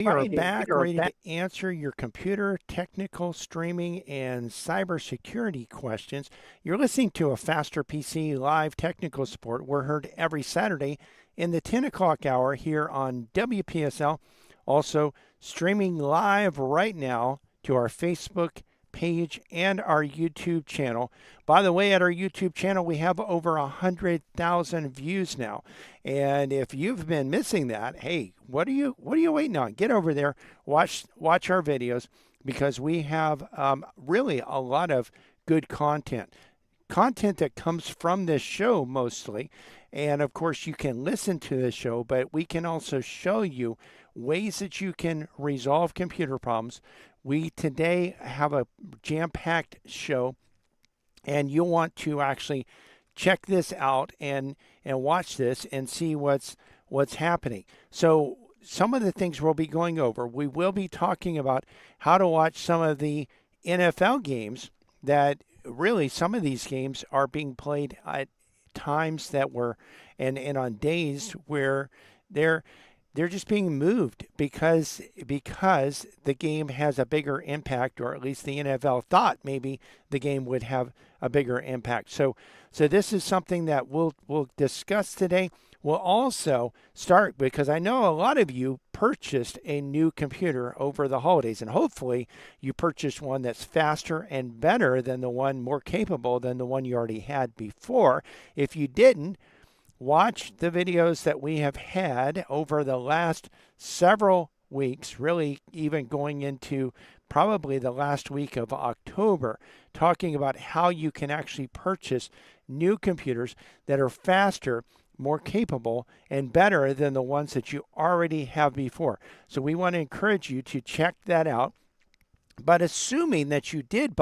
We are back ready to answer your computer, technical, streaming, and cybersecurity questions. You're listening to a Faster PC live technical support. We're heard every Saturday in the 10 o'clock hour here on WPSL. Also, streaming live right now to our Facebook page and our YouTube channel. By the way, at our YouTube channel, we have over 100,000 views now. And if you've been missing that, hey, what are you waiting on? Get over there, watch our videos, because we have really a lot of good content that comes from this show mostly. And of course, you can listen to this show, but we can also show you ways that you can resolve computer problems. We today have a jam-packed show, and you'll want to actually check this out and watch this and see what's happening. So some of the things we'll be going over, we will be talking about how to watch some of the NFL games that really some of these games are being played at times that were and on days where they're just being moved because the game has a bigger impact, or at least the NFL thought maybe the game would have a bigger impact. So this is something that we'll discuss today. We'll also start, because I know a lot of you purchased a new computer over the holidays, and hopefully you purchased one that's faster and better than the one, more capable than the one you already had before. If you didn't, watch the videos that we have had over the last several weeks, really even going into probably the last week of October, talking about how you can actually purchase new computers that are faster, more capable, and better than the ones that you already have before. So we want to encourage you to check that out. But assuming that you did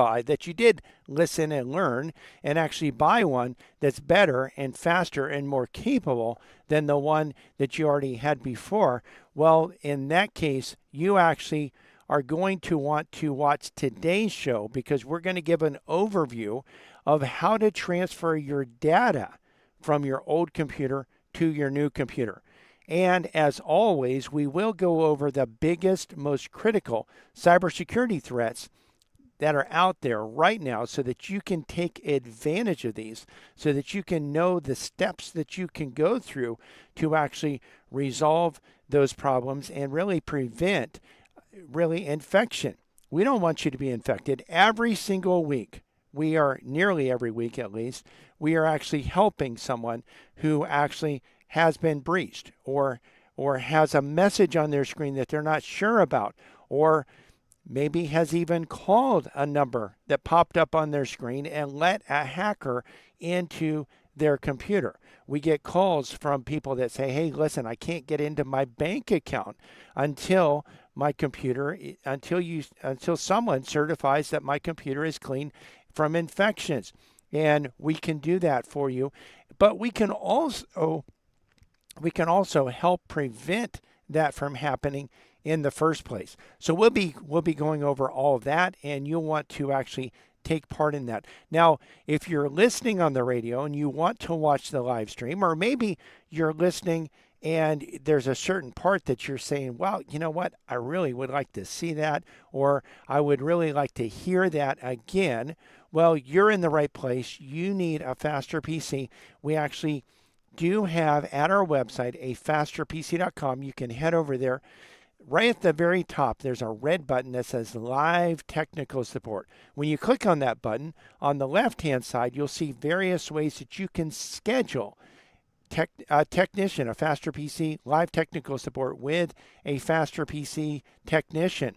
listen and learn and actually buy one that's better and faster and more capable than the one that you already had before, well, in that case, you actually are going to want to watch today's show, because we're going to give an overview of how to transfer your data from your old computer to your new computer. And as always, we will go over the biggest, most critical cybersecurity threats that are out there right now, so that you can take advantage of these, so that you can know the steps that you can go through to actually resolve those problems and really prevent infection. We don't want you to be infected. Every single week, nearly every week at least, we are actually helping someone who actually has been breached, or has a message on their screen that they're not sure about, or maybe has even called a number that popped up on their screen and let a hacker into their computer. We get calls from people that say, hey, listen, I can't get into my bank account until someone certifies that my computer is clean from infections. And we can do that for you. But we can also help prevent that from happening in the first place. So we'll be going over all of that, and you'll want to actually take part in that. Now, if you're listening on the radio and you want to watch the live stream, or maybe you're listening and there's a certain part that you're saying, well, you know what, I really would like to see that, or I would really like to hear that again, well, you're in the right place. You need a faster PC. We actually do have at our website a fasterpc.com. You can head over there. Right at the very top, there's a red button that says Live Technical Support. When you click on that button, on the left-hand side, you'll see various ways that you can schedule a technician, a Faster PC live technical support with a Faster PC technician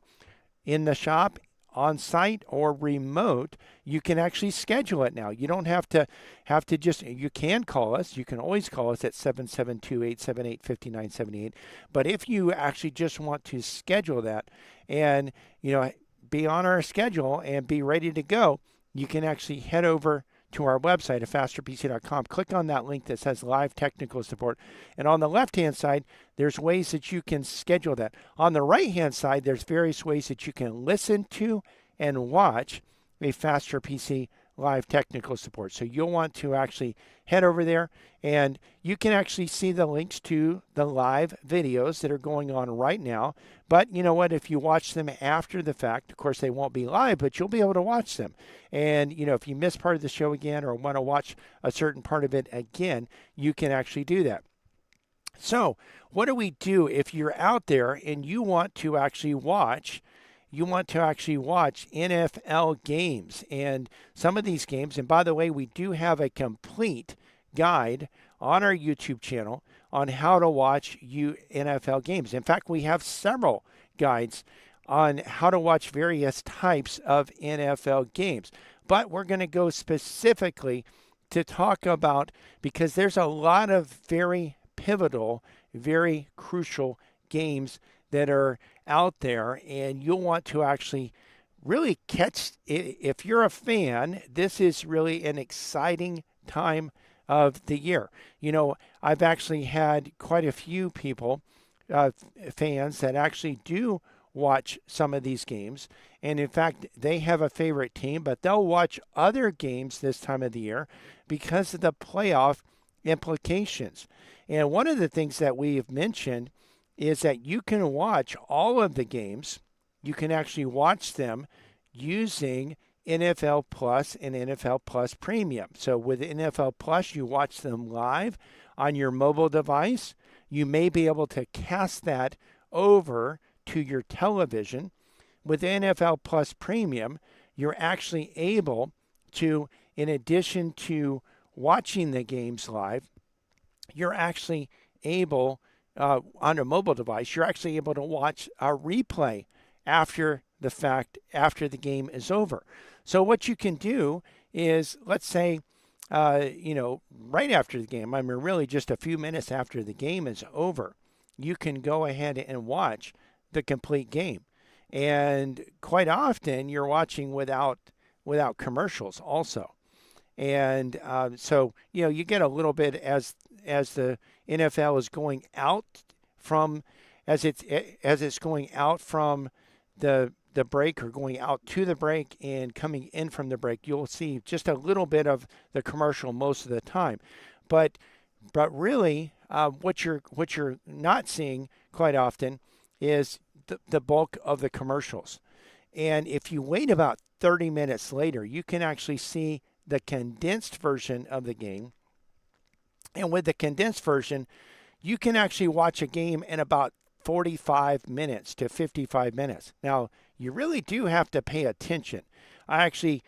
in the shop, on site, or remote. You can actually schedule it now. You don't have to you can call us. You can always call us at 772-878-5978. But if you actually just want to schedule that and, be on our schedule and be ready to go, you can actually head over to our website at fasterpc.com. Click on that link that says Live Technical Support. And on the left-hand side, there's ways that you can schedule that. On the right-hand side, there's various ways that you can listen to and watch a Faster PC live technical support. So you'll want to actually head over there, and you can actually see the links to the live videos that are going on right now. But you know what? If you watch them after the fact, of course, they won't be live, but you'll be able to watch them. And, if you miss part of the show again or want to watch a certain part of it again, you can actually do that. So what do we do if you're out there and you want to actually watch NFL games? And some of these games, and by the way, we do have a complete guide on our YouTube channel on how to watch NFL games. In fact, we have several guides on how to watch various types of NFL games. But we're going to go specifically to talk about, because there's a lot of very pivotal, very crucial games that are out there, and you'll want to actually really catch. If you're a fan, this is really an exciting time of the year. I've actually had quite a few people, fans, that actually do watch some of these games, and in fact they have a favorite team, but they'll watch other games this time of the year because of the playoff implications. And one of the things that we've mentioned is that you can watch all of the games. You can actually watch them using NFL Plus and NFL Plus Premium. So with NFL Plus, you watch them live on your mobile device. You may be able to cast that over to your television. With NFL Plus Premium, you're actually able to, in addition to watching the games live, you're actually able, on a mobile device, you're actually able to watch a replay after the fact, after the game is over. So what you can do is, let's say, right after the game, really just a few minutes after the game is over, you can go ahead and watch the complete game. And quite often you're watching without commercials also. And so you get a little bit as the NFL is going out from, as it's going out from the break, or going out to the break and coming in from the break, you'll see just a little bit of the commercial most of the time. But really, what you're not seeing quite often is the bulk of the commercials. And if you wait about 30 minutes later, you can actually see the condensed version of the game. And with the condensed version, you can actually watch a game in about 45 minutes to 55 minutes. Now, you really do have to pay attention. I actually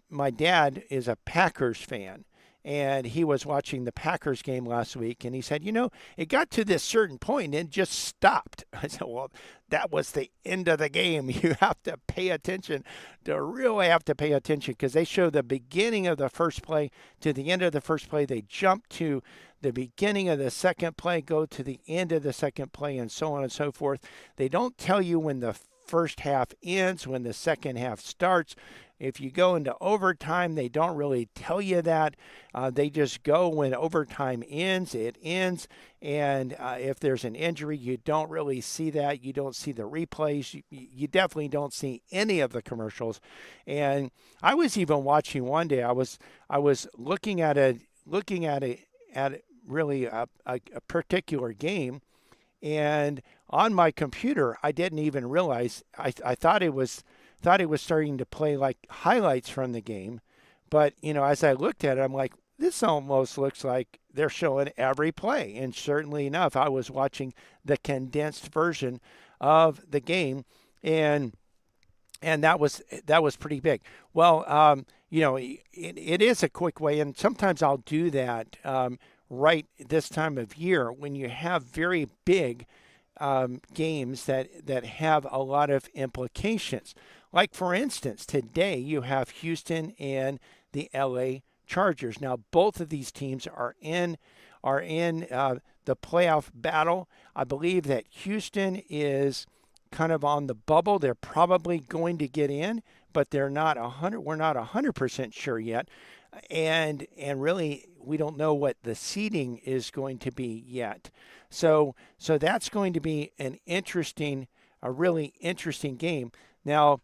my dad is a Packers fan, and he was watching the Packers game last week, and he said, it got to this certain point and just stopped. I said, well, that was the end of the game. You have to pay attention, really have to pay attention, because they show the beginning of the first play to the end of the first play. They jump to the beginning of the second play, go to the end of the second play, and so on and so forth. They don't tell you when the first half ends, when the second half starts. If you go into overtime, they don't really tell you that. They just go when overtime ends, it ends. And if there's an injury, you don't really see that. You don't see the replays. You definitely don't see any of the commercials. And I was even watching one day. I was looking at really a particular game, and on my computer, I didn't even realize. I thought it was starting to play like highlights from the game. But, as I looked at it, I'm like, this almost looks like they're showing every play. And certainly enough, I was watching the condensed version of the game, and that was pretty big. Well, it is a quick way, and sometimes I'll do that right this time of year when you have very big games that have a lot of implications. Like, for instance, today you have Houston and the LA Chargers. Now, both of these teams are in the playoff battle. I believe that Houston is kind of on the bubble. They're probably going to get in, but they're not 100. We're not 100% sure yet, and really we don't know what the seeding is going to be yet. So that's going to be a really interesting game. Now,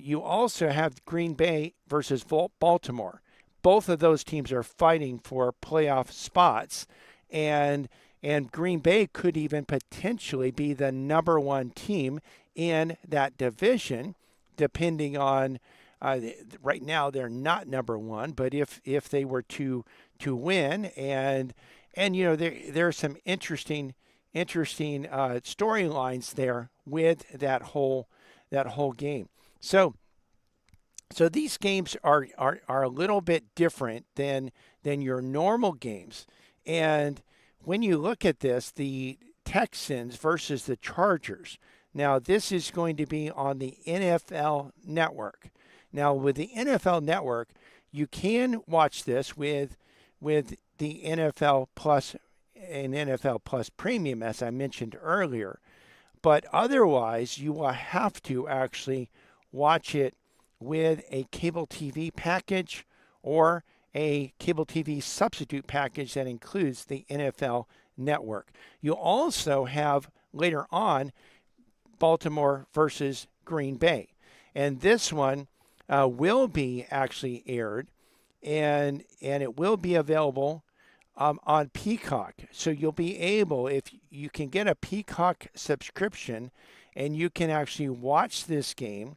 You also have Green Bay versus Baltimore. Both of those teams are fighting for playoff spots, and Green Bay could even potentially be the number one team in that division, depending on. Right now, they're not number one, but if they were to win, and there's some interesting storylines there with that whole game. So these games are a little bit different than your normal games. And when you look at this, the Texans versus the Chargers. Now this is going to be on the NFL Network. Now with the NFL Network, you can watch this with the NFL Plus and NFL Plus Premium, as I mentioned earlier. But otherwise, you will have to actually watch it with a cable TV package or a cable TV substitute package that includes the NFL Network. You also have later on Baltimore versus Green Bay. And this one will be actually aired, and it will be available on Peacock. So you'll be able, if you can get a Peacock subscription, and you can actually watch this game,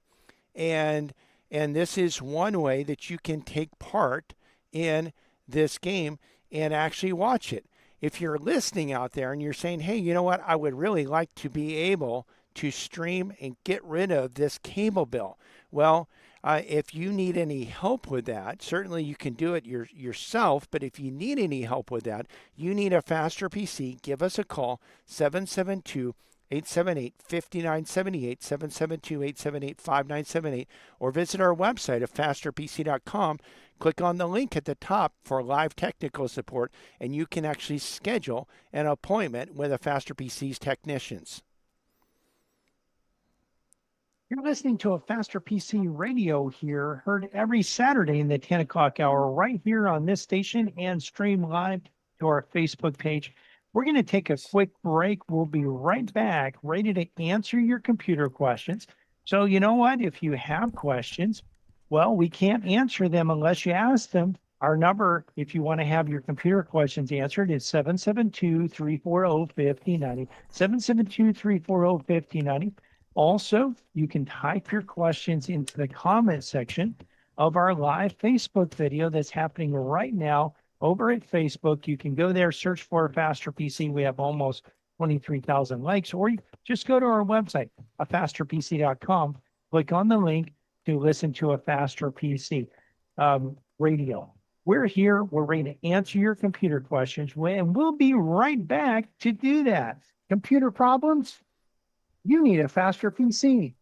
and this is one way that you can take part in this game and actually watch it. If you're listening out there and you're saying, hey, you know what, I would really like to be able to stream and get rid of this cable bill. Well, if you need any help with that, certainly you can do it yourself. But if you need any help with that, you need a faster PC. Give us a call, 772-878-5978, 772-878-5978, or visit our website at fasterpc.com. Click on the link at the top for live technical support, and you can actually schedule an appointment with a Faster PC's technicians. You're listening to a Faster PC radio here, heard every Saturday in the 10 o'clock hour right here on this station and stream live to our Facebook page. We're going to take a quick break. We'll be right back, ready to answer your computer questions. So you know what? If you have questions, well, we can't answer them unless you ask them. Our number, if you want to have your computer questions answered, is 772-340-5090, 772-340-5090. Also, you can type your questions into the comment section of our live Facebook video that's happening right now over at Facebook. You can go there, search for Faster PC. We have almost 23,000 likes, or you just go to our website, fasterpc.com, click on the link to listen to a Faster PC radio. We're here. We're ready to answer your computer questions, and we'll be right back to do that. Computer problems? You need a Faster PC.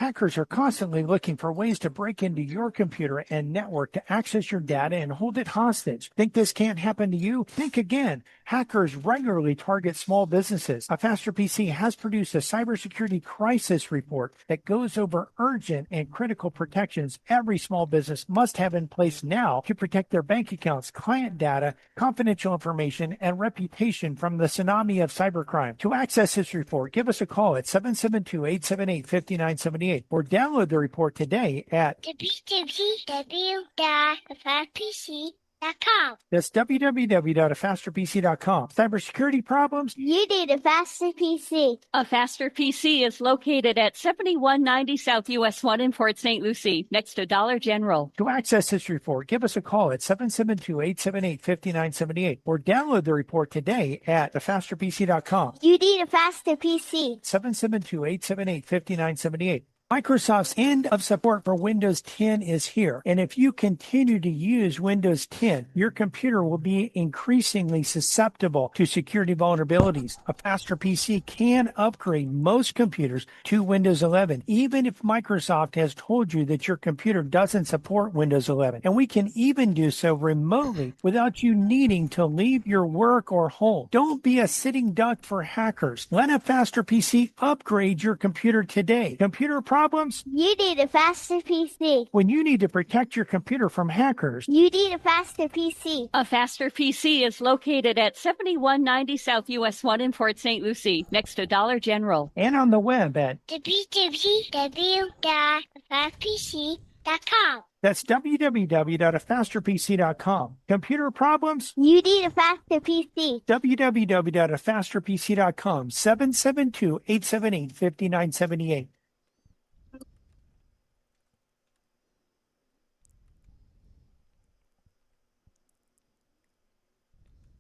Hackers are constantly looking for ways to break into your computer and network to access your data and hold it hostage. Think this can't happen to you? Think again. Hackers regularly target small businesses. A Faster PC has produced a cybersecurity crisis report that goes over urgent and critical protections every small business must have in place now to protect their bank accounts, client data, confidential information, and reputation from the tsunami of cybercrime. To access this report, give us a call at 772-878-5978 or download the report today at www.fastpc.com. That's www.fasterpc.com. Cybersecurity problems? You need a Faster PC. A Faster PC is located at 7190 South US 1 in Port St. Lucie, next to Dollar General. To access this report, give us a call at 772-878-5978 or download the report today at thefasterpc.com. You need a Faster PC. 772-878-5978. Microsoft's end of support for Windows 10 is here. And if you continue to use Windows 10, your computer will be increasingly susceptible to security vulnerabilities. A Faster PC can upgrade most computers to Windows 11, even if Microsoft has told you that your computer doesn't support Windows 11. And we can even do so remotely without you needing to leave your work or home. Don't be a sitting duck for hackers. Let a Faster PC upgrade your computer today. Computer problems? problems? You need a faster PC. When you need to protect your computer from hackers, You need a faster PC. A faster PC is located at 7190 South US 1 in Port St. Lucie, next to Dollar General. and on the web at www.fastpc.com. that's www.afasterpc.com. Computer problems? You need a faster PC. www.afasterpc.com 772-878-5978.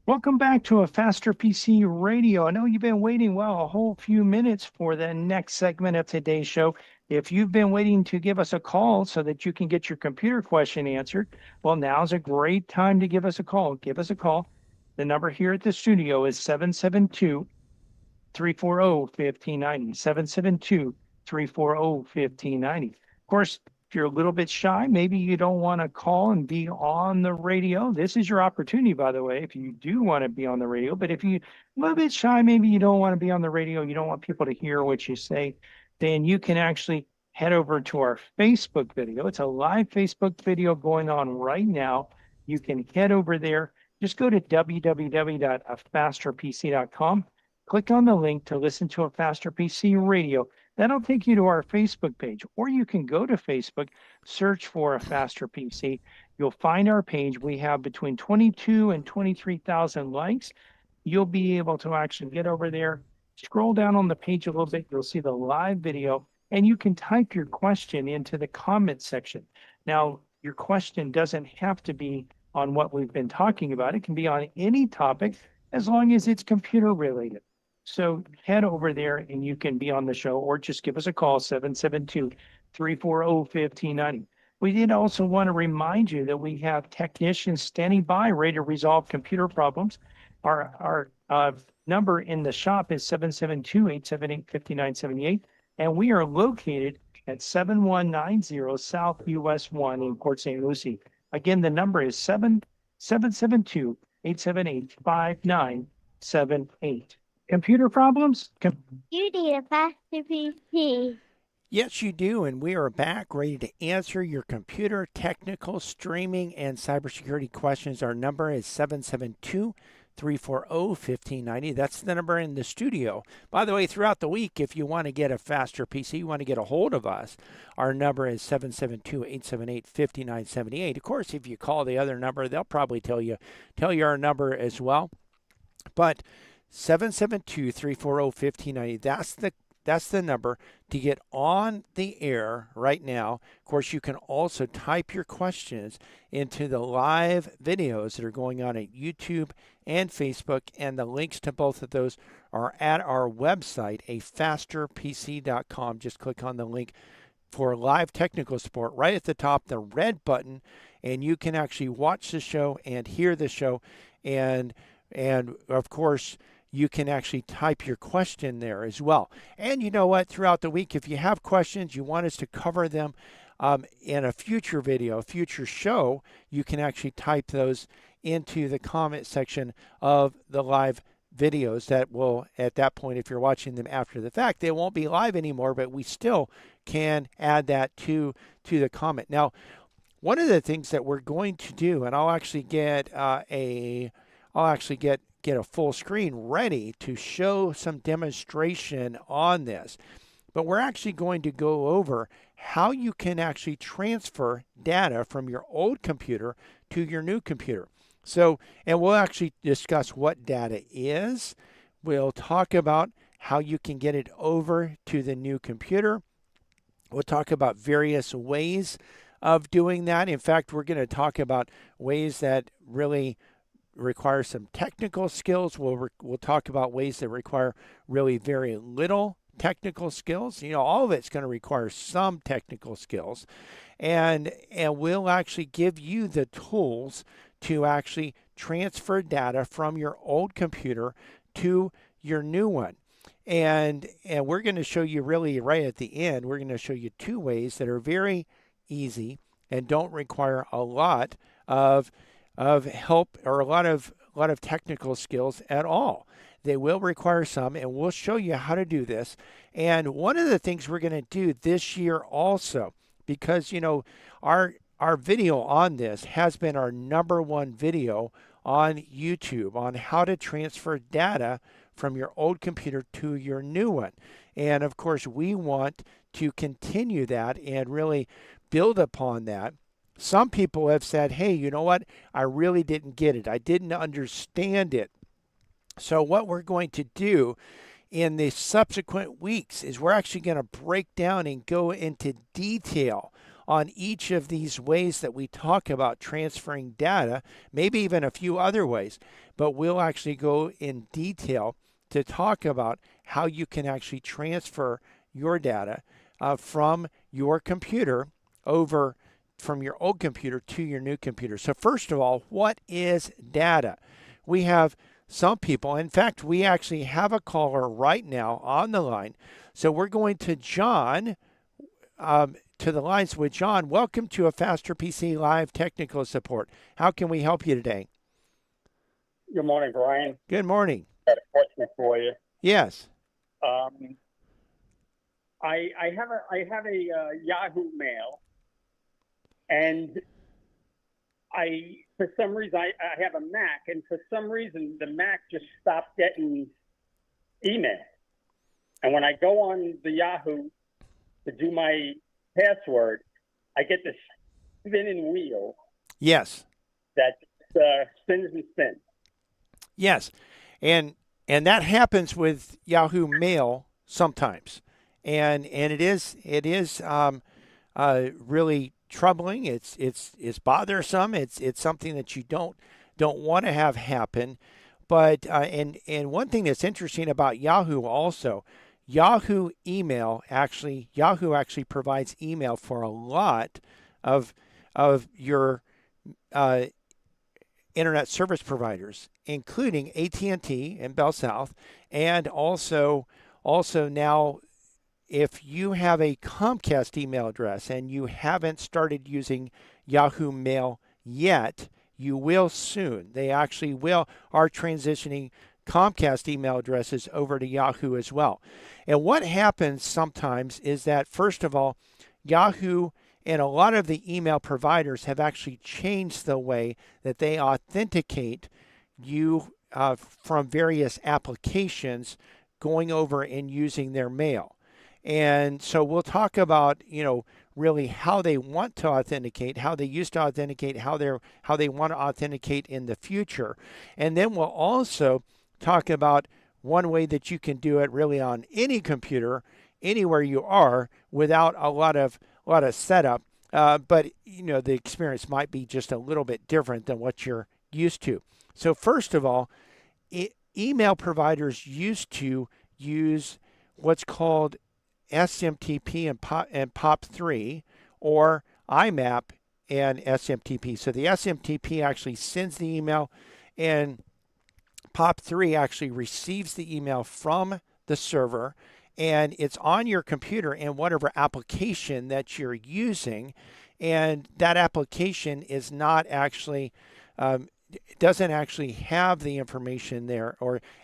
Welcome back to a Faster PC Radio. I know you've been waiting, a whole few minutes for the next segment of today's show. If you've been waiting to give us a call so that you can get your computer question answered, well, now's a great time to give us a call. Give us a call. The number here at the studio is 772-340-1590, 772-340-1590. Of course, if you're a little bit shy, maybe you don't want to call and be on the radio. This is your opportunity, by the way, if you do want to be on the radio. But if you're a little bit shy, maybe you don't want to be on the radio, you don't want people to hear what you say, then you can actually head over to our Facebook video. It's a live Facebook video going on right now. You can head over there. Just go to www.afasterpc.com. Click on the link to listen to a Faster PC Radio. That'll take you to our Facebook page, or you can go to Facebook, search for a Faster PC. You'll find our page. We have between 22 and 23,000 likes. You'll be able to actually get over there, scroll down on the page a little bit. You'll see the live video, and you can type your question into the comment section. Now, your question doesn't have to be on what we've been talking about. It can be on any topic as long as it's computer related. So head over there and you can be on the show, or just give us a call, 772-340-1590. We did also want to remind you that we have technicians standing by, ready to resolve computer problems. Our number in the shop is 772-878-5978, and we are located at 7190 South US 1 in Port St. Lucie. Again, the number is 772-878-5978. Computer problems? You need a faster PC. Yes, you do. And we are back ready to answer your computer, technical, streaming, and cybersecurity questions. Our number is 772-340-1590. That's the number in the studio. By the way, throughout the week, if you want to get a faster PC, you want to get a hold of us, our number is 772-878-5978. Of course, if you call the other number, they'll probably tell you our number as well. But 772-340-1590. That's the number to get on the air right now. Of course, you can also type your questions into the live videos that are going on at YouTube and Facebook, and the links to both of those are at our website, afasterpc.com. Just click on the link for live technical support right at the top, the red button, and you can actually watch the show and hear the show, and of course, you can actually type your question there as well. And you know what? Throughout the week, if you have questions, you want us to cover them in a future video, a future show, you can actually type those into the comment section of the live videos. That will, at that point, if you're watching them after the fact, they won't be live anymore, but we still can add that to the comment. Now, one of the things that we're going to do, and I'll actually get a full screen ready to show some demonstration on this. But we're actually going to go over how you can actually transfer data from your old computer to your new computer. So, and we'll actually discuss what data is. We'll talk about how you can get it over to the new computer. We'll talk about various ways of doing that. In fact, we're going to talk about ways that really require some technical skills. We'll talk about ways that require really very little technical skills. You know, all of it's going to require some technical skills, and we'll actually give you the tools to actually transfer data from your old computer to your new one. And we're going to show you really right at the end, we're going to show you two ways that are very easy and don't require a lot of help or a lot of technical skills at all. They will require some, and we'll show you how to do this. And one of the things we're going to do this year also, because our video on this has been our #1 video on YouTube on how to transfer data from your old computer to your new one. And of course, we want to continue that and really build upon that. Some people have said, hey, you know what? I really didn't get it. I didn't understand it. So what we're going to do in the subsequent weeks is we're actually going to break down and go into detail on each of these ways that we talk about transferring data, maybe even a few other ways, but we'll actually go in detail to talk about how you can actually transfer your data from your computer over from your old computer to your new computer. So first of all, what is data? We have some people, in fact, we actually have a caller right now on the line. So we're going to John, to the lines with John. Welcome to a Faster PC Live Technical Support. How can we help you today? Good morning, Brian. Good morning. Got a question for you. Yes. I have a Yahoo Mail, and for some reason I have a Mac, and for some reason the Mac just stopped getting email. And when I go on the Yahoo to do my password, I get this spinning wheel. Yes. That spins and spins. Yes. And that happens with Yahoo Mail sometimes. And it is really troubling. It's bothersome. It's something that you don't want to have happen. But and one thing that's interesting about Yahoo also, Yahoo actually provides email for a lot of your internet service providers, including AT&T and Bell South, and also now, if you have a Comcast email address and you haven't started using Yahoo Mail yet, you will soon. They actually are transitioning Comcast email addresses over to Yahoo as well. And what happens sometimes is that, first of all, Yahoo and a lot of the email providers have actually changed the way that they authenticate you from various applications going over and using their mail. And so we'll talk about, really how they want to authenticate, how they used to authenticate, how they want to authenticate in the future. And then we'll also talk about one way that you can do it really on any computer, anywhere you are, without a lot of setup. But the experience might be just a little bit different than what you're used to. So first of all, email providers used to use what's called SMTP and POP3, or IMAP and SMTP. So the SMTP actually sends the email, and POP3 actually receives the email from the server, and it's on your computer in whatever application that you're using. And that application is not actually doesn't actually have the information there,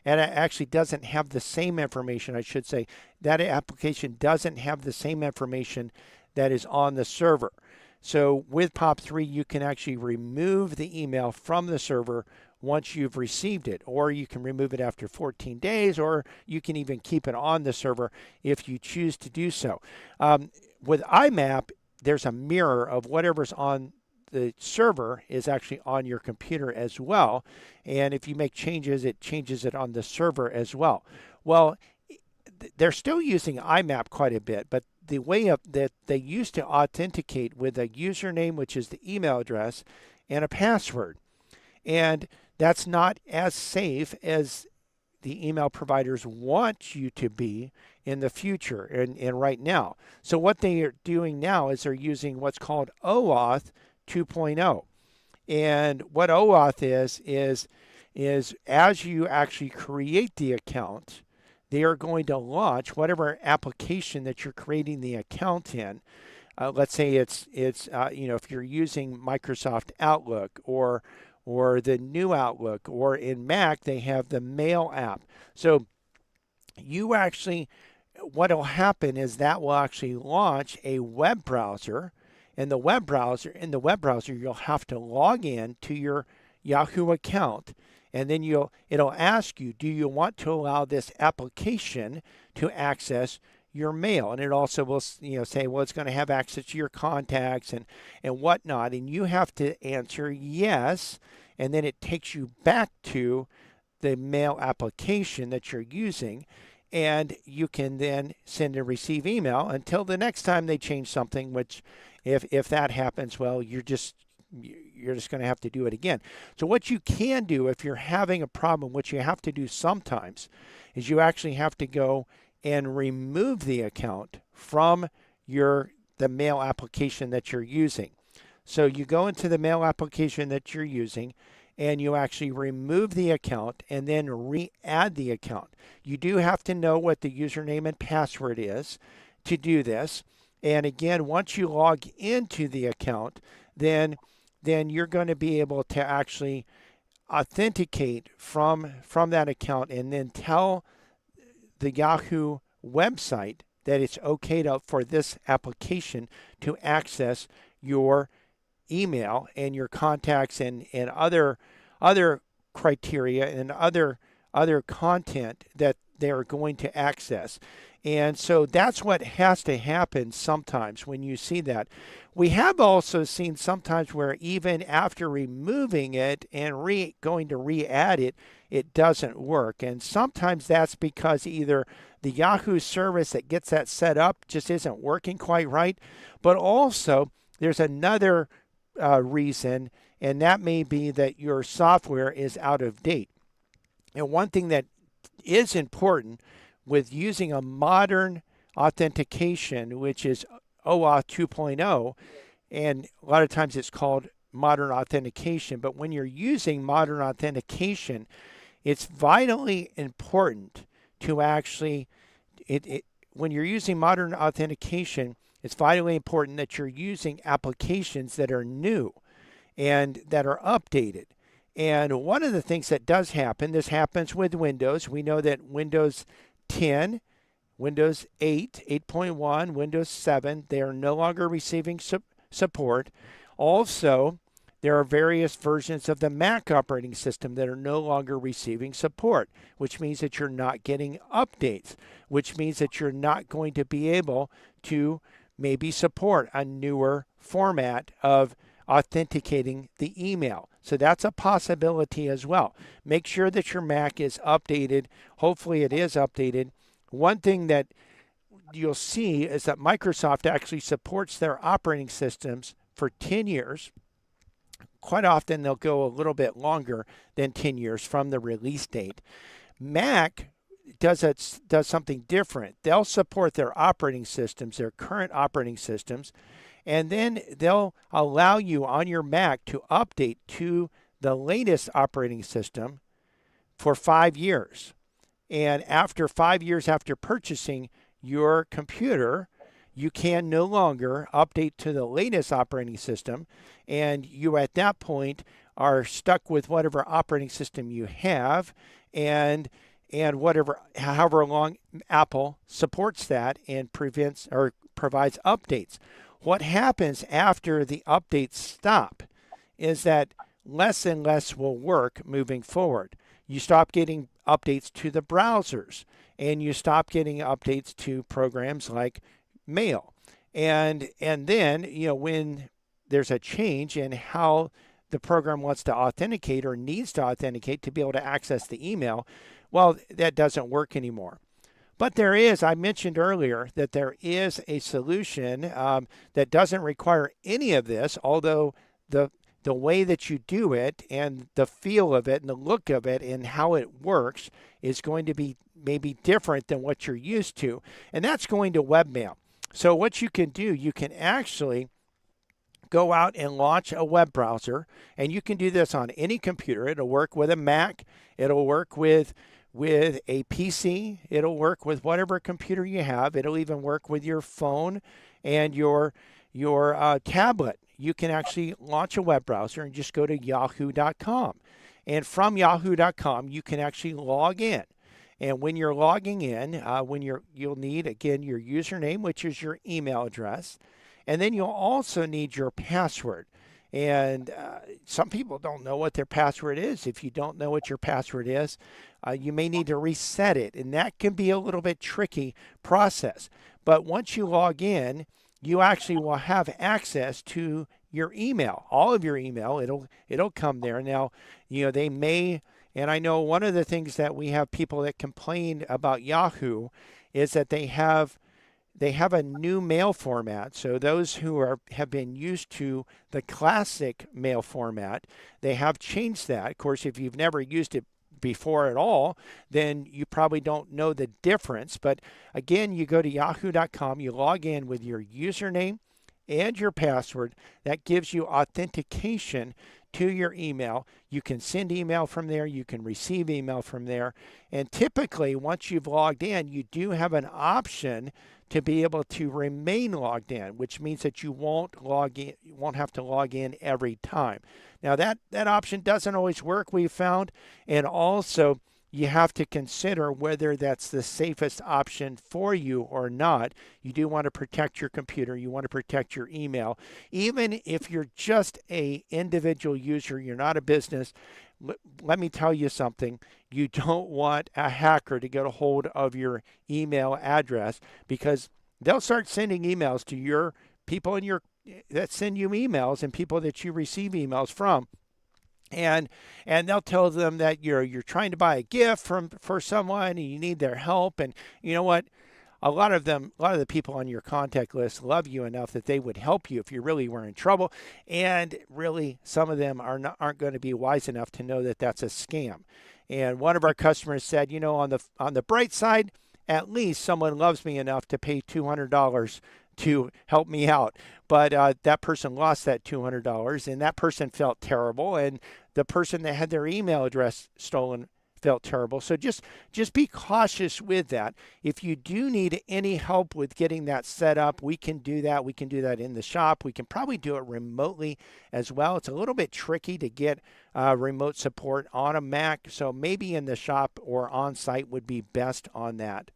and it actually doesn't have the same information, I should say. That application doesn't have the same information that is on the server. So with POP3, you can actually remove the email from the server once you've received it, or you can remove it after 14 days, or you can even keep it on the server if you choose to do so. With IMAP, there's a mirror of whatever's on the server is actually on your computer as well. And if you make changes, it changes it on the server as well. Well, they're still using IMAP quite a bit, but the way that they used to authenticate with a username, which is the email address, and a password. And that's not as safe as the email providers want you to be in the future and right now. So what they are doing now is they're using what's called OAuth 2.0. And what OAuth is as you actually create the account, they are going to launch whatever application that you're creating the account in. Let's say it's if you're using Microsoft Outlook or or the new Outlook, or in Mac, they have the Mail app. So you actually, what will happen is that will actually launch a web browser. And in the web browser, you'll have to log in to your Yahoo account, and then it'll ask you, do you want to allow this application to access your mail? And it also will say, well, it's going to have access to your contacts and whatnot, and you have to answer yes, and then it takes you back to the mail application that you're using, and you can then send and receive email until the next time they change something, which if that happens, well, you're just going to have to do it again. So what you can do if you're having a problem, what you have to do sometimes is you actually have to go and remove the account from the mail application that you're using. So you go into the mail application that you're using, and you actually remove the account and then re-add the account. You do have to know what the username and password is to do this. And again, once you log into the account, then you're going to be able to actually authenticate from that account and then tell the Yahoo website that it's okay for this application to access your email and your contacts and other criteria and other content that they're going to access. And so that's what has to happen sometimes when you see that. We have also seen sometimes where even after removing it and going to re-add it, it doesn't work. And sometimes that's because either the Yahoo service that gets that set up just isn't working quite right, but also there's another reason, and that may be that your software is out of date. And one thing that is important with using a modern authentication, which is OAuth 2.0, and a lot of times it's called modern authentication, but when you're using modern authentication, it's vitally important to actually, when you're using modern authentication, it's vitally important that you're using applications that are new and that are updated. And one of the things that does happen, this happens with Windows. We know that Windows 10, Windows 8, 8.1, Windows 7, they are no longer receiving support. Also, there are various versions of the Mac operating system that are no longer receiving support, which means that you're not getting updates, which means that you're not going to be able to maybe support a newer format of authenticating the email. So that's a possibility as well. Make sure that your Mac is updated. Hopefully it is updated. One thing that you'll see is that Microsoft actually supports their operating systems for 10 years. Quite often they'll go a little bit longer than 10 years from the release date. Mac does something different. They'll support their operating systems, their current operating systems, and then they'll allow you on your Mac to update to the latest operating system for 5 years. And after 5 years after purchasing your computer, you can no longer update to the latest operating system, and you at that point are stuck with whatever operating system you have, and however long Apple supports that and prevents or provides updates. What happens after the updates stop is that less and less will work moving forward. You stop getting updates to the browsers, and you stop getting updates to programs like Mail. And then, when there's a change in how the program wants to authenticate or needs to authenticate to be able to access the email, well, that doesn't work anymore. But I mentioned earlier that there is a solution that doesn't require any of this, although the way that you do it and the feel of it and the look of it and how it works is going to be maybe different than what you're used to. And that's going to webmail. So what you can do, you can actually go out and launch a web browser, and you can do this on any computer. It'll work with a Mac. It'll work with a PC. It'll work with whatever computer you have. It'll even work with your phone and your tablet. you can actually launch a web browser and just go to yahoo.com. And from yahoo.com, you can actually log in. And when you're logging in, you'll need, again, your username, which is your email address. And then you'll also need your password. And some people don't know what their password is. If you don't know what your password is, you may need to reset it. And that can be a little bit tricky process. But once you log in, you actually will have access to your email, all of your email. It'll come there. Now, they may, and I know one of the things that we have people that complain about Yahoo is that they have a new mail format. So those who have been used to the classic mail format, they have changed that. Of course, if you've never used it before at all, then you probably don't know the difference. But again, you go to yahoo.com, you log in with your username and your password. That gives you authentication to your email. You can send email from there, you can receive email from there. And typically, once you've logged in, you do have an option to be able to remain logged in, which means that you won't have to log in every time. Now that option doesn't always work, we've found, and also you have to consider whether that's the safest option for you or not. You do want to protect your computer, you want to protect your email. Even if you're just an individual user, you're not a business, let me tell you something. You don't want a hacker to get a hold of your email address, because they'll start sending emails to your people that send you emails and people that you receive emails from. And they'll tell them that you're trying to buy a gift for someone and you need their help. And you know what? A lot of the people on your contact list love you enough that they would help you if you really were in trouble. And really, some of them aren't going to be wise enough to know that that's a scam. And one of our customers said, on the bright side, at least someone loves me enough to pay $200 to help me out. But that person lost that $200, and that person felt terrible. And the person that had their email address stolen felt terrible. So just be cautious with that. If you do need any help with getting that set up, we can do that. We can do that in the shop. We can probably do it remotely as well. It's a little bit tricky to get remote support on a Mac, so maybe in the shop or on site would be best on that.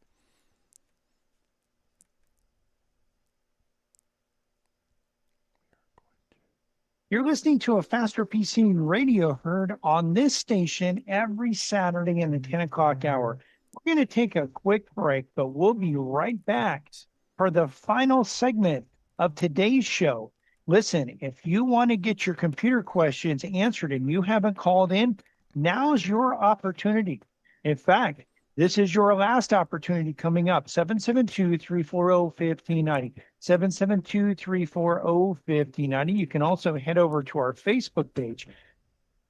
You're listening to a Faster PC radio heard on this station every Saturday in the 10 o'clock hour. We're going to take a quick break, but we'll be right back for the final segment of today's show. Listen, if you want to get your computer questions answered and you haven't called in, now's your opportunity. In fact, this is your last opportunity coming up. 772-340-1590. 772-340-1590. You can also head over to our Facebook page,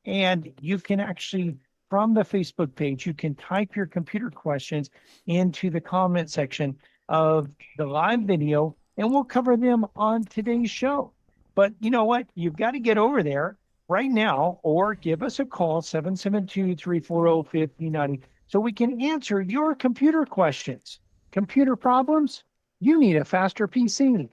and you can actually, from the Facebook page, you can type your computer questions into the comment section of the live video, and we'll cover them on today's show. But you know what? You've got to get over there right now or give us a call, 772-340-1590, so we can answer your computer questions. Computer problems? You need a faster PC.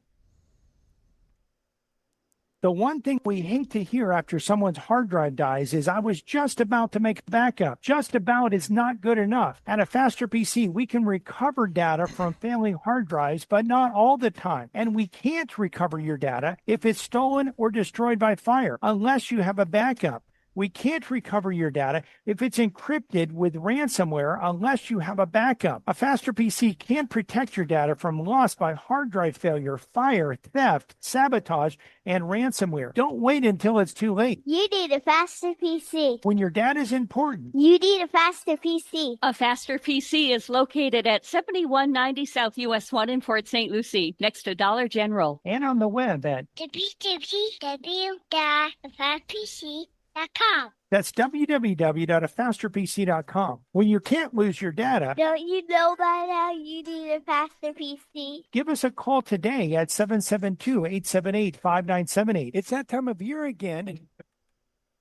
The one thing we hate to hear after someone's hard drive dies is, "I was just about to make a backup." Just about is not good enough. At a Faster PC, we can recover data from failing hard drives, but not all the time. And we can't recover your data if it's stolen or destroyed by fire, unless you have a backup. We can't recover your data if it's encrypted with ransomware unless you have a backup. A Faster PC can protect your data from loss by hard drive failure, fire, theft, sabotage, and ransomware. Don't wait until it's too late. You need a faster PC. When your data is important, You need a faster PC. A Faster PC is located at 7190 South US 1 in Port St. Lucie, next to Dollar General. And on the web at www.fastpc.com. that's www.afasterpc.com. When you can't lose your data, Don't you know by now you need a faster PC? give us a call today at 772-878-5978. It's that time of year again.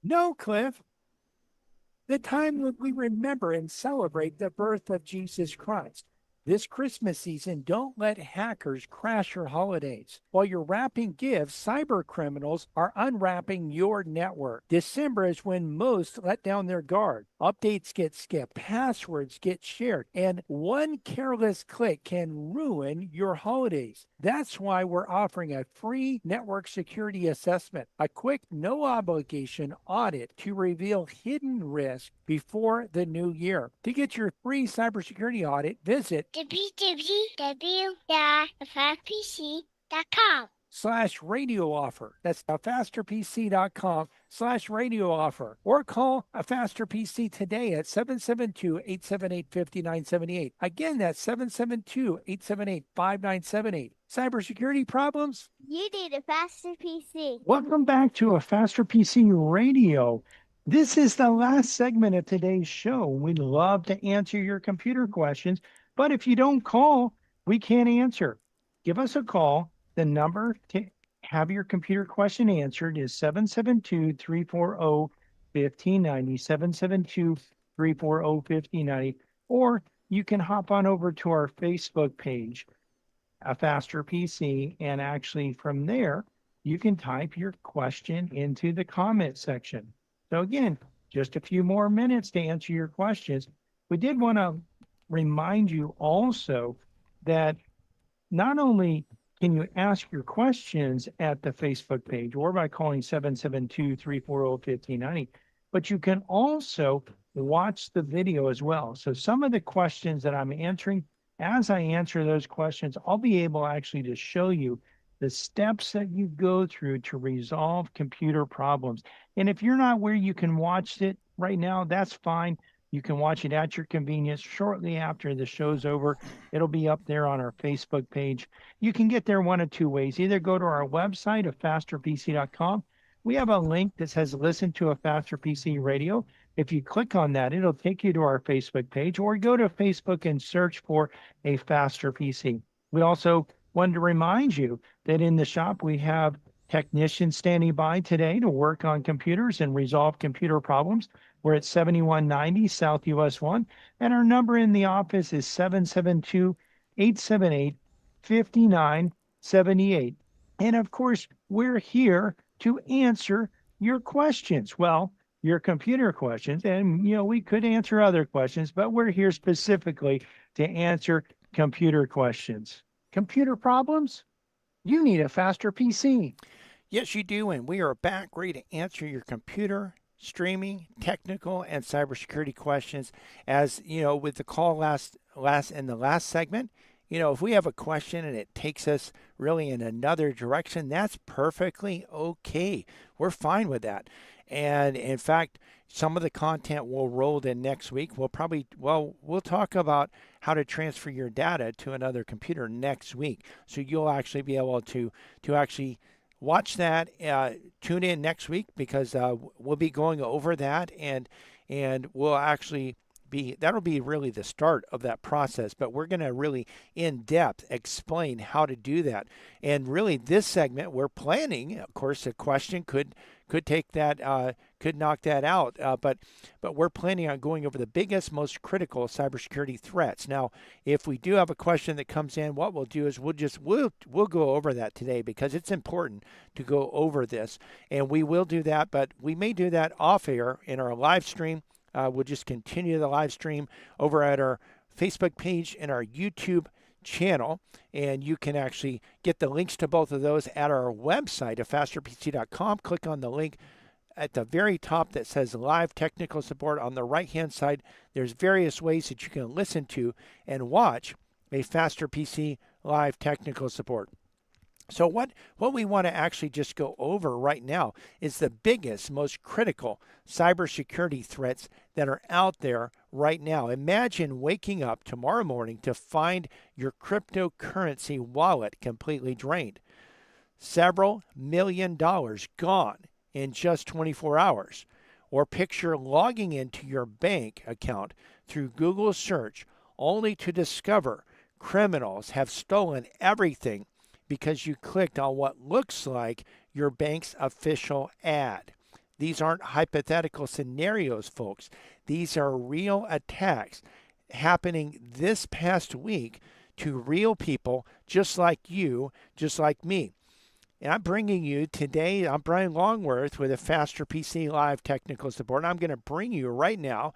No, Cliff. The time when we remember and celebrate the birth of Jesus Christ. This Christmas season, don't let hackers crash your holidays. While you're wrapping gifts, cyber criminals are unwrapping your network. December is when most let down their guard. Updates get skipped, passwords get shared, and one careless click can ruin your holidays. That's why we're offering a free network security assessment, a quick, no obligation audit to reveal hidden risk before the new year. To get your free cybersecurity audit, visit www.fastpc.com/radio offer. That's fasterpc.com/radio offer. Or call a Faster PC today at 772-878-5978. Again, that's 772-878-5978. Cybersecurity problems? You need a faster PC. Welcome back to a Faster PC Radio. This is the last segment of today's show. We'd love to answer your computer questions, but if you don't call, we can't answer. Give us a call. The number to have your computer question answered is 772-340-1590, 772-340-1590, or you can hop on over to our Facebook page, A Faster PC, and actually from there, you can type your question into the comment section. So again, just a few more minutes to answer your questions. We did want to remind you also that not only can you ask your questions at the Facebook page or by calling 772-340-1590, but you can also watch the video as well. So some of the questions that I'm answering, as I answer those questions, I'll be able actually to show you the steps that you go through to resolve computer problems. And if you're not where you can watch it right now, that's fine. You can watch it at your convenience shortly after the show's over. It'll be up there on our Facebook page. You can get there one of two ways. Either go to our website of fasterpc.com. We have a link that says listen to a Faster PC Radio. If you click on that, it'll take you to our Facebook page, or go to Facebook and search for a Faster PC. We also wanted to remind you that in the shop, we have technicians standing by today to work on computers and resolve computer problems. We're at 7190 South US 1, and our number in the office is 772-878-5978. And of course, we're here to answer your questions. Well, your computer questions, and we could answer other questions, but we're here specifically to answer computer questions. Computer problems? You need a Faster PC. Yes, you do, and we are back ready to answer your computer, streaming, technical, and cybersecurity questions. As you know, with the call last in the last segment, if we have a question and it takes us really in another direction, that's perfectly okay. We're fine with that. And in fact, some of the content will roll in next week. We'll talk about how to transfer your data to another computer next week. So you'll actually be able to actually watch that, tune in next week, because we'll be going over that, and we'll actually that'll be really the start of that process, but we're going to really in depth explain how to do that. And really this segment we're planning, of course, a question could take that, could knock that out, but we're planning on going over the biggest, most critical cybersecurity threats. Now, if we do have a question that comes in, what we'll do is we'll go over that today, because it's important to go over this, and we will do that, but we may do that off air in our live stream. We'll just continue the live stream over at our Facebook page and our YouTube channel, and you can actually get the links to both of those at our website at fasterpc.com. Click on the link at the very top that says live technical support. On the right hand side, there's various ways that you can listen to and watch a Faster PC live technical support. So what we want to actually just go over right now is the biggest, most critical cybersecurity threats that are out there right now. Imagine waking up tomorrow morning to find your cryptocurrency wallet completely drained. Several $million gone in just 24 hours. Or picture logging into your bank account through Google search only to discover criminals have stolen everything because you clicked on what looks like your bank's official ad. These aren't hypothetical scenarios, folks. These are real attacks. happening this past week to real people just like you, just like me. And I'm bringing you today, I'm Brian Longworth with a Faster PC Live technical support. I'm going to bring you right now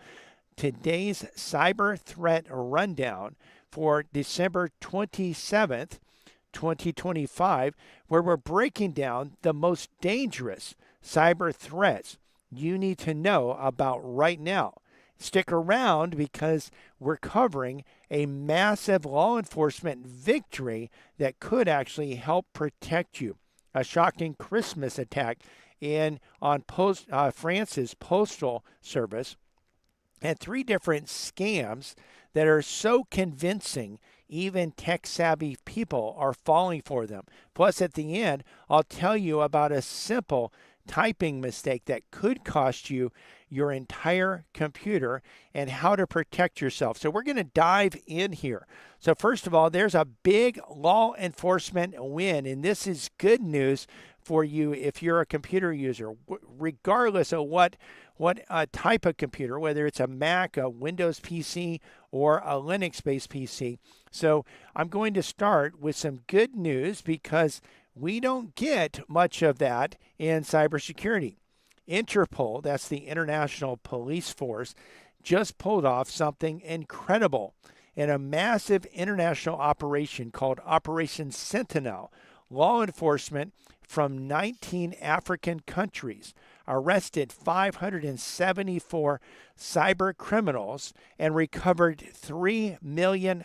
today's cyber threat rundown for December 27th, 2025, where we're breaking down the most dangerous cyber threats you need to know about right now. Stick around because we're covering a massive law enforcement victory that could actually help protect you. A shocking Christmas attack on France's postal service, and 3 different scams that are so convincing even tech-savvy people are falling for them. Plus, at the end, I'll tell you about a simple typing mistake that could cost you your entire computer and how to protect yourself. So we're going to dive in here. So first of all, there's a big law enforcement win, and this is good news for you if you're a computer user, regardless of what type of computer, whether it's a Mac, a Windows PC, or a Linux-based PC. So I'm going to start with some good news because we don't get much of that in cybersecurity. Interpol, that's the International Police Force, just pulled off something incredible in a massive international operation called Operation Sentinel. Law enforcement from 19 African countries arrested 574 cyber criminals and recovered $3 million.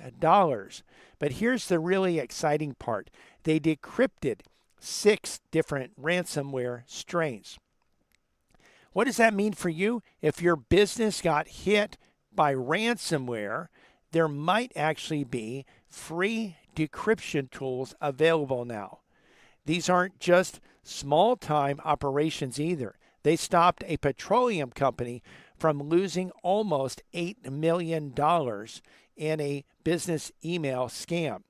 But here's the really exciting part. They decrypted 6 different ransomware strains. What does that mean for you? If your business got hit by ransomware, there might actually be free decryption tools available now. These aren't just small-time operations either. They stopped a petroleum company from losing almost $8 million in a business email scam.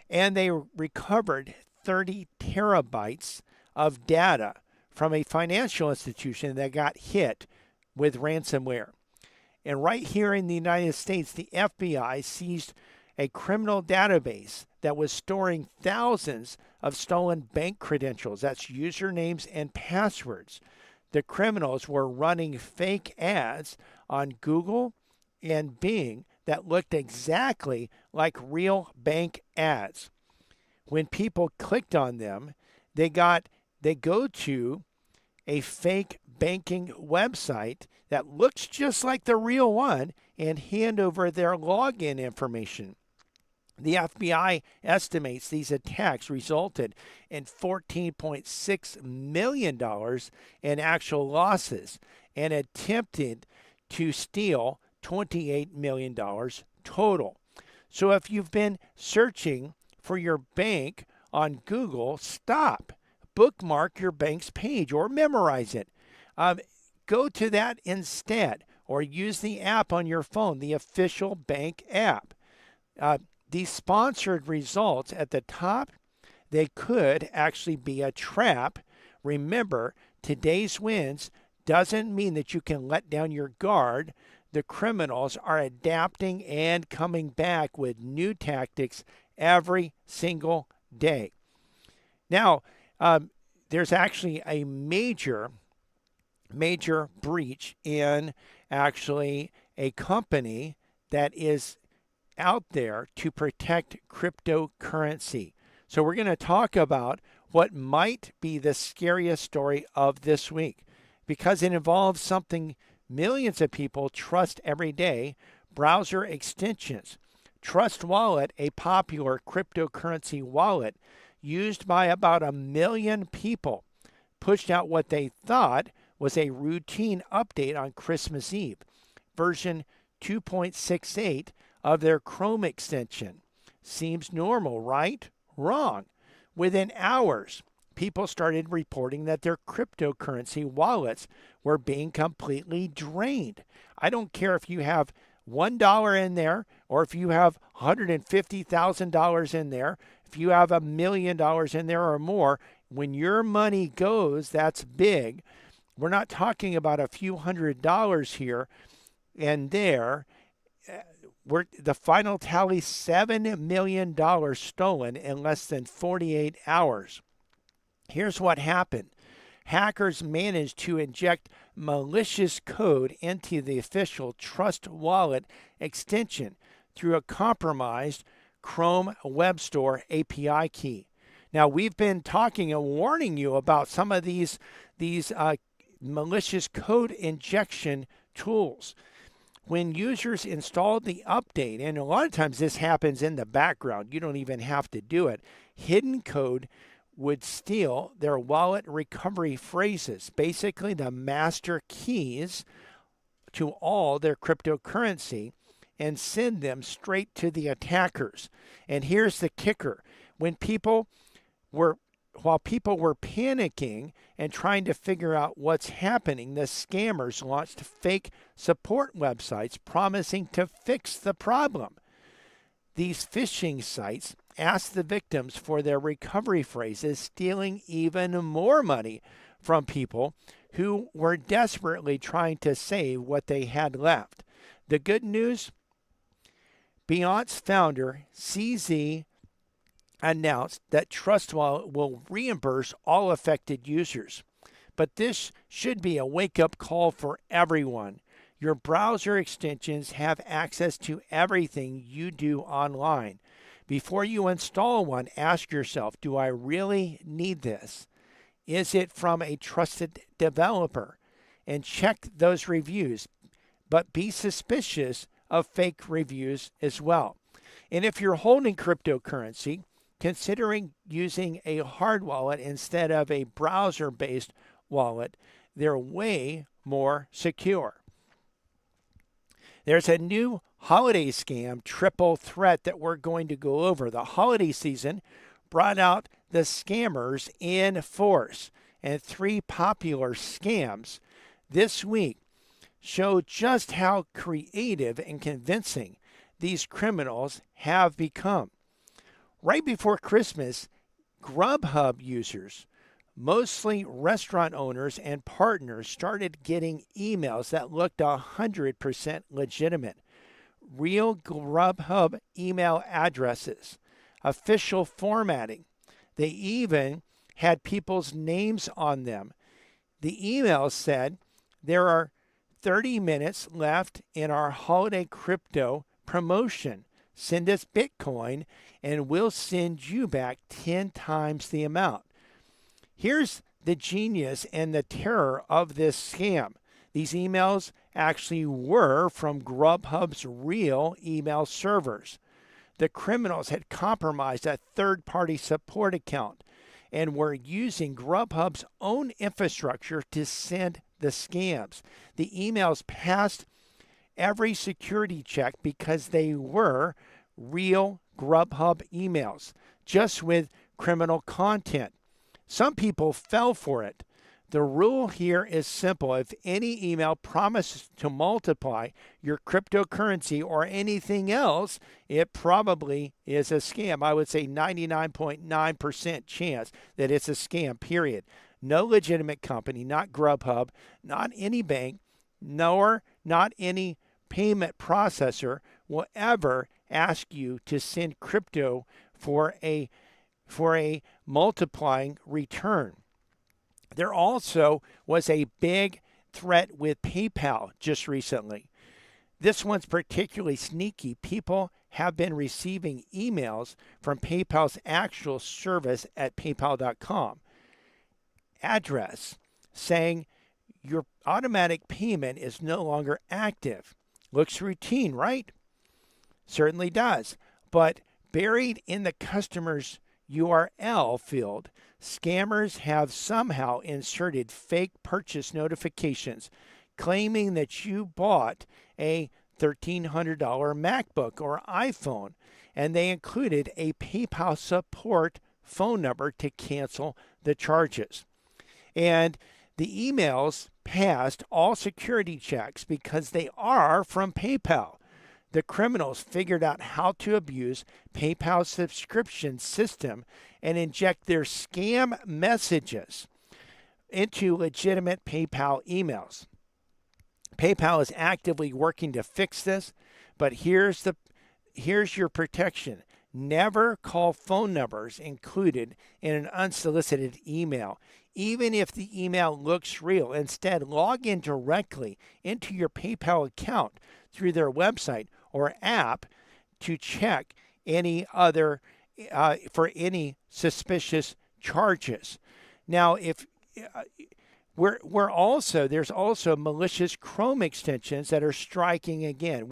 And they recovered 30 terabytes of data from a financial institution that got hit with ransomware. And right here in the United States, the FBI seized a criminal database that was storing thousands of stolen bank credentials. That's usernames and passwords. The criminals were running fake ads on Google and Bing that looked exactly like real bank ads. When people clicked on them, they go to a fake banking website that looks just like the real one and hand over their login information. The FBI estimates these attacks resulted in $14.6 million in actual losses and attempted to steal $28 million total. So if you've been searching for your bank on Google, stop. Bookmark your bank's page or memorize it. Go to that instead or use the app on your phone, the official bank app. These sponsored results at the top, they could actually be a trap. Remember, today's wins doesn't mean that you can let down your guard. The criminals are adapting and coming back with new tactics every single day. Now, there's actually a major breach in actually a company that is out there to protect cryptocurrency. So we're going to talk about what might be the scariest story of this week because it involves something millions of people trust every day, browser extensions. Trust Wallet, a popular cryptocurrency wallet used by about 1 million people, pushed out what they thought was a routine update on Christmas Eve. Version 2.68 of their Chrome extension. Seems normal, right? Wrong. Within hours, people started reporting that their cryptocurrency wallets were being completely drained. I don't care if you have $1 in there or if you have $150,000 in there, if you have $1 million in there or more, when your money goes, that's big. We're not talking about a few $100s here and there. The final tally, $7 million stolen in less than 48 hours. Here's what happened. Hackers managed to inject malicious code into the official Trust Wallet extension through a compromised Chrome Web Store API key. Now, we've been talking and warning you about some of these malicious code injection tools. When users installed the update, and a lot of times this happens in the background, you don't even have to do it, hidden code would steal their wallet recovery phrases, basically the master keys to all their cryptocurrency, and send them straight to the attackers. And here's the kicker. While people were panicking and trying to figure out what's happening, the scammers launched fake support websites promising to fix the problem. These phishing sites asked the victims for their recovery phrases, stealing even more money from people who were desperately trying to save what they had left. The good news? Beyond's founder, CZ, announced that Trust Wallet will reimburse all affected users. But this should be a wake-up call for everyone. Your browser extensions have access to everything you do online. Before you install one, ask yourself, do I really need this? Is it from a trusted developer? And check those reviews, but be suspicious of fake reviews as well. And if you're holding cryptocurrency, considering using a hard wallet instead of a browser-based wallet, they're way more secure. There's a new holiday scam triple threat that we're going to go over. The holiday season brought out the scammers in force, and 3 popular scams this week show just how creative and convincing these criminals have become. Right before Christmas, Grubhub users, mostly restaurant owners and partners, started getting emails that looked 100% legitimate. Real Grubhub email addresses, official formatting. They even had people's names on them. The email said, there are 30 minutes left in our holiday crypto promotion. Send us Bitcoin and we'll send you back 10 times the amount. Here's the genius and the terror of this scam. These emails actually were from Grubhub's real email servers. The criminals had compromised a third-party support account and were using Grubhub's own infrastructure to send the scams. The emails passed every security check because they were real Grubhub emails, just with criminal content. Some people fell for it. The rule here is simple. If any email promises to multiply your cryptocurrency or anything else, it probably is a scam. I would say 99.9% chance that it's a scam, period. No legitimate company, not Grubhub, not any bank, nor not any payment processor will ever ask you to send crypto for a multiplying return. There also was a big threat with PayPal just recently. This one's particularly sneaky. People have been receiving emails from PayPal's actual service at paypal.com address saying your automatic payment is no longer active. Looks routine, right? Certainly does. But buried in the customer's URL field, scammers have somehow inserted fake purchase notifications claiming that you bought a $1,300 MacBook or iPhone, and they included a PayPal support phone number to cancel the charges. And the emails passed all security checks because they are from PayPal. The criminals figured out how to abuse PayPal's subscription system and inject their scam messages into legitimate PayPal emails. PayPal is actively working to fix this, But here's your protection. Never call phone numbers included in an unsolicited email, even if the email looks real. Instead, log in directly into your PayPal account through their website or app to check any other for any suspicious charges. Now, if there's also malicious Chrome extensions that are striking again.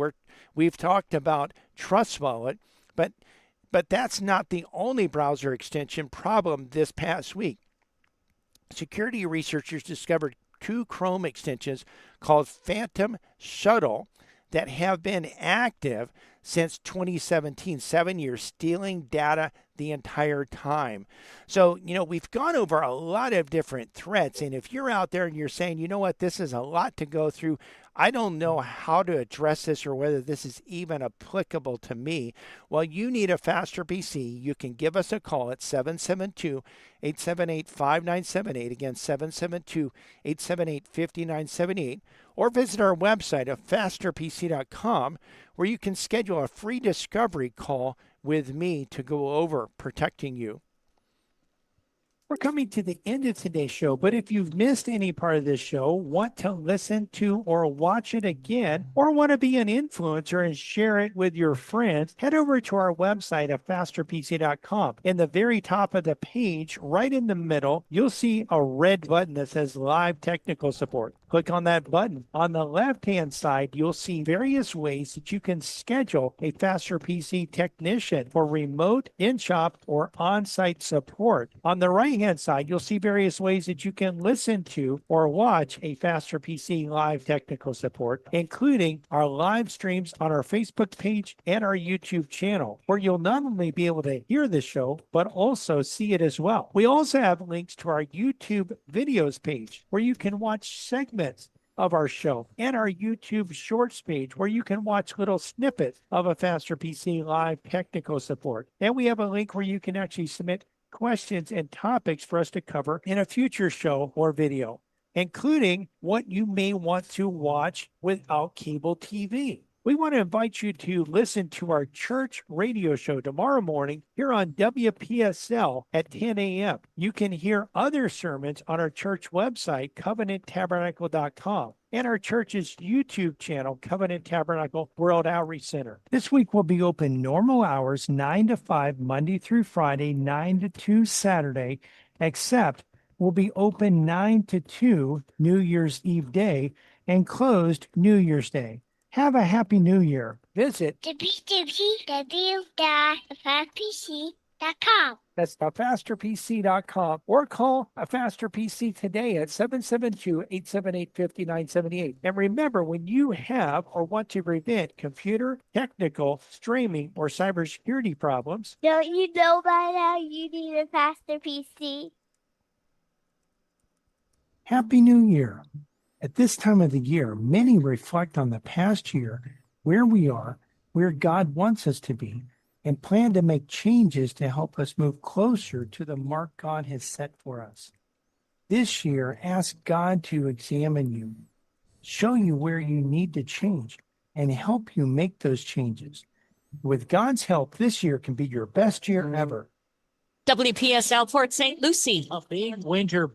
We've talked about Trust Wallet, but that's not the only browser extension problem this past week. Security researchers discovered 2 Chrome extensions called Phantom Shuttle that have been active since 2017, 7 years, stealing data the entire time. So, we've gone over a lot of different threats. And if you're out there and you're saying, you know what, this is a lot to go through, I don't know how to address this or whether this is even applicable to me. Well, you need a faster PC. You can give us a call at 772-878-5978. Again, 772-878-5978. Or visit our website at fasterpc.com, where you can schedule a free discovery call with me to go over protecting you. We're coming to the end of today's show, but if you've missed any part of this show, want to listen to or watch it again, or want to be an influencer and share it with your friends, head over to our website at fasterpc.com. In the very top of the page, right in the middle, you'll see a red button that says Live Technical Support. Click on that button. On the left-hand side, you'll see various ways that you can schedule a Faster PC technician for remote, in-shop, or on-site support. On the right-hand side, you'll see various ways that you can listen to or watch a Faster PC live technical support, including our live streams on our Facebook page and our YouTube channel, where you'll not only be able to hear the show, but also see it as well. We also have links to our YouTube videos page, where you can watch segments of our show, and our YouTube Shorts page, where you can watch little snippets of a Faster PC live technical support. And we have a link where you can actually submit questions and topics for us to cover in a future show or video, including what you may want to watch without cable TV. We want to invite you to listen to our church radio show tomorrow morning here on WPSL at 10 a.m. You can hear other sermons on our church website, covenanttabernacle.com, and our church's YouTube channel, Covenant Tabernacle World Outreach Center. This week will be open normal hours, 9 to 5, Monday through Friday, 9 to 2 Saturday, except we'll be open 9 to 2 New Year's Eve day and closed New Year's Day. Have a happy new year. Visit www.fastpc.com. That's fasterpc.com, or call a Faster PC today at 772-878-5978. And remember, when you have or want to prevent computer, technical, streaming, or cybersecurity problems, Don't you know by now you need a faster PC? Happy New Year. At this time of the year, many reflect on the past year, where we are, where God wants us to be, and plan to make changes to help us move closer to the mark God has set for us. This year, ask God to examine you, show you where you need to change, and help you make those changes. With God's help, this year can be your best year ever. WPSL Port St. Lucie. A big winter